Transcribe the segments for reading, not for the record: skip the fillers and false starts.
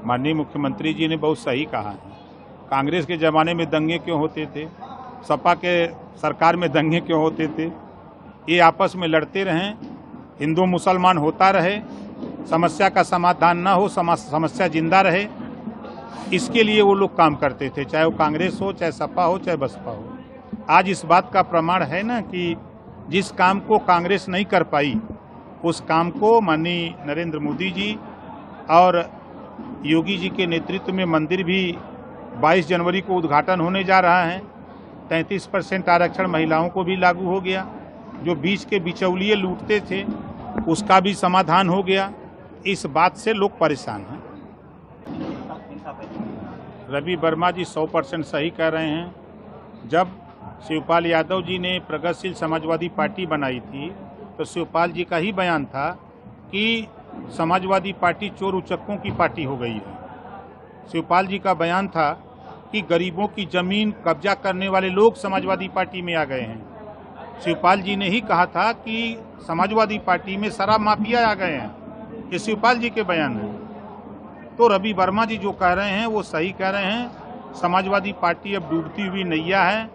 माननीय मुख्यमंत्री जी ने बहुत सही कहा है। कांग्रेस के ज़माने में दंगे क्यों होते थे, सपा के सरकार में दंगे क्यों होते थे, ये आपस में लड़ते रहें, हिंदू मुसलमान होता रहे, समस्या का समाधान ना हो, समस्या जिंदा रहे, इसके लिए वो लोग काम करते थे, चाहे वो कांग्रेस हो, चाहे सपा हो, चाहे बसपा हो। आज इस बात का प्रमाण है ना कि जिस काम को कांग्रेस नहीं कर पाई उस काम को माननीय नरेंद्र मोदी जी और योगी जी के नेतृत्व में मंदिर भी 22 जनवरी को उद्घाटन होने जा रहा है। 33% आरक्षण महिलाओं को भी लागू हो गया। जो बीच के बिचौलिए लूटते थे उसका भी समाधान हो गया। इस बात से लोग परेशान हैं। रवि वर्मा जी 100% सही कह रहे हैं। जब शिवपाल यादव जी ने प्रगतिशील समाजवादी पार्टी बनाई थी तो शिवपाल जी का ही बयान था कि समाजवादी पार्टी चोर उचक्कों की पार्टी हो गई है। शिवपाल जी का बयान था कि गरीबों की जमीन कब्जा करने वाले लोग समाजवादी पार्टी में आ गए हैं। शिवपाल जी ने ही कहा था कि समाजवादी पार्टी में शराब माफिया आ गए हैं। ये शिवपाल जी के बयान है। तो रवि वर्मा जी जो कह रहे हैं वो सही कह रहे हैं। समाजवादी पार्टी अब डूबती हुई नैया है।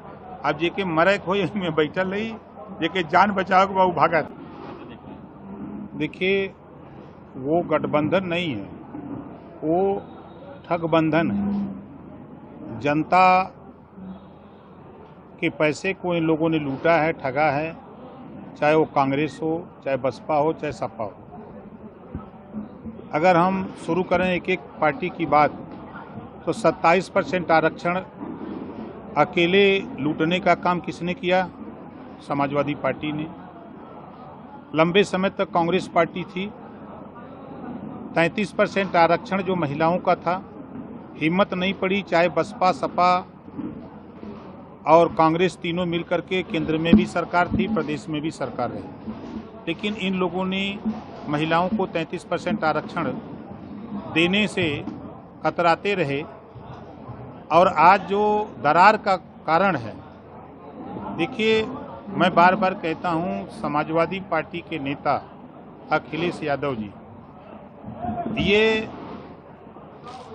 अब जेके मरे खोए में बैठल रही, जेके जान बचाओ के बाबू भागत। देखिए, वो गठबंधन नहीं है, वो ठगबंधन है। जनता के पैसे को इन लोगों ने लूटा है, ठगा है, चाहे वो कांग्रेस हो, चाहे बसपा हो, चाहे सपा हो। अगर हम शुरू करें एक एक पार्टी की बात तो 27% आरक्षण अकेले लूटने का काम किसने किया? समाजवादी पार्टी ने। लंबे समय तक कांग्रेस पार्टी थी। 33% आरक्षण जो महिलाओं का था, हिम्मत नहीं पड़ी, चाहे बसपा, सपा और कांग्रेस तीनों मिलकर के केंद्र में भी सरकार थी, प्रदेश में भी सरकार रही, लेकिन इन लोगों ने महिलाओं को 33% आरक्षण देने से कतराते रहे। और आज जो दरार का कारण है, देखिए, मैं बार बार कहता हूं, समाजवादी पार्टी के नेता अखिलेश यादव जी ये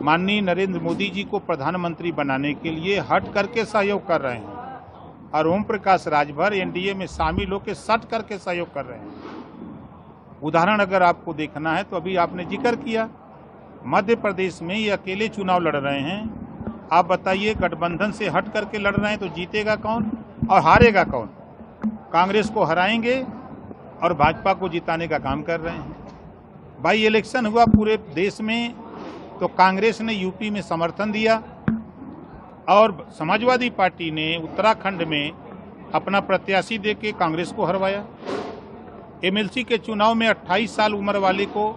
माननीय नरेंद्र मोदी जी को प्रधानमंत्री बनाने के लिए हट करके सहयोग कर रहे हैं और ओम प्रकाश राजभर एनडीए में शामिल होकर सट करके सहयोग कर रहे हैं। उदाहरण अगर आपको देखना है तो अभी आपने जिक्र किया, मध्य प्रदेश में ये अकेले चुनाव लड़ रहे हैं। आप बताइए, गठबंधन से हट करके लड़ रहे हैं तो जीतेगा कौन और हारेगा कौन? कांग्रेस को हराएंगे और भाजपा को जिताने का काम कर रहे हैं। भाई, इलेक्शन हुआ पूरे देश में तो कांग्रेस ने यूपी में समर्थन दिया और समाजवादी पार्टी ने उत्तराखंड में अपना प्रत्याशी देके कांग्रेस को हरवाया। एमएलसी के चुनाव में 28 साल उम्र वाले को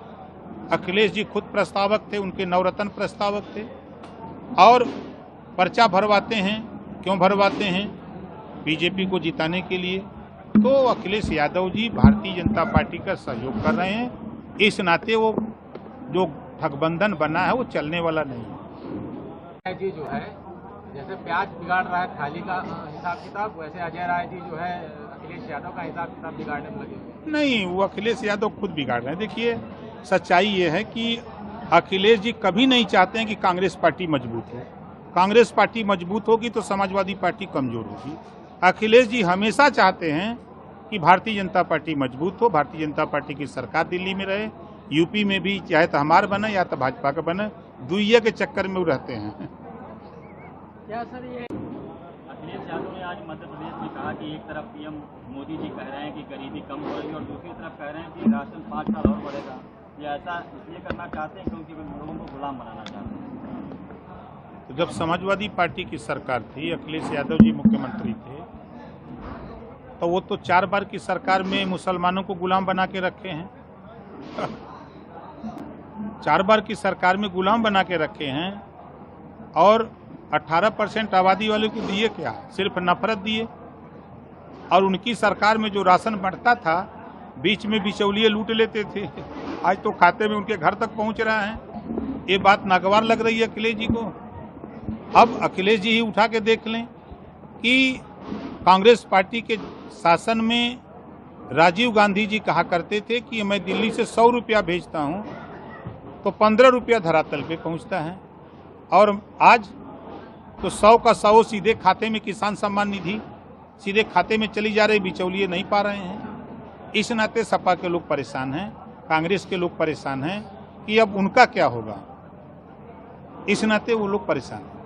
अखिलेश जी खुद प्रस्तावक थे, उनके नवरत्न प्रस्तावक थे और पर्चा भरवाते हैं। क्यों भरवाते हैं? बीजेपी को जिताने के लिए। तो अखिलेश यादव जी भारतीय जनता पार्टी का सहयोग कर रहे हैं। इस नाते वो जो ठगबंधन बना है वो चलने वाला नहीं है। जी जो है, जैसे प्याज बिगाड़ रहा है थाली का हिसाब किताब, वैसे अजय राय जी जो है अखिलेश यादव का हिसाब किताब बिगाड़ने में लगे। नहीं, वो अखिलेश यादव खुद बिगाड़ रहे हैं। देखिए, सच्चाई ये है कि अखिलेश जी कभी नहीं चाहते हैं कि कांग्रेस पार्टी मजबूत हो। कांग्रेस पार्टी मजबूत होगी तो समाजवादी पार्टी कमजोर होगी। अखिलेश जी हमेशा चाहते हैं कि भारतीय जनता पार्टी मजबूत हो, भारतीय जनता पार्टी की सरकार दिल्ली में रहे, यूपी में भी चाहे तो हमार बने या तो भाजपा का बने, दुइया के चक्कर में वो रहते हैं। क्या सर, ये अखिलेश यादव ने आज मध्य प्रदेश में कहा कि एक तरफ पीएम मोदी जी कह रहे हैं कि गरीबी कम हो रही है और दूसरी तरफ कह रहे हैं कि राशन 5 साल और बढ़ेगा। ये ऐसा इसलिए करना चाहते हैं क्योंकि वे लोगों को गुलाम बनाना चाहते हैं। तो जब समाजवादी पार्टी की सरकार थी, अखिलेश यादव जी मुख्यमंत्री थे, तो वो तो 4 बार की सरकार में मुसलमानों को गुलाम बना के रखे हैं। 4 बार की सरकार में गुलाम बना के रखे हैं और 18% आबादी वाले को दिए क्या? सिर्फ नफरत दिए। और उनकी सरकार में जो राशन बढ़ता था, बीच में बिचौलिए लूट लेते थे, आज तो खाते में उनके घर तक पहुंच रहा है। ये बात नागवार लग रही है अखिलेश जी को। अब अखिलेश जी ही उठा के देख लें कि कांग्रेस पार्टी के शासन में राजीव गांधी जी कहा करते थे कि मैं दिल्ली से 100 रुपया भेजता हूं तो 15 रुपया धरातल पे पहुंचता है। और आज तो 100 का 100 सीधे खाते में किसान सम्मान निधि सीधे खाते में चली जा रही, बिचौलिए नहीं पा रहे हैं। इस नाते सपा के लोग परेशान हैं, कांग्रेस के लोग परेशान हैं कि अब उनका क्या होगा। इस नाते वो लोग परेशान हैं।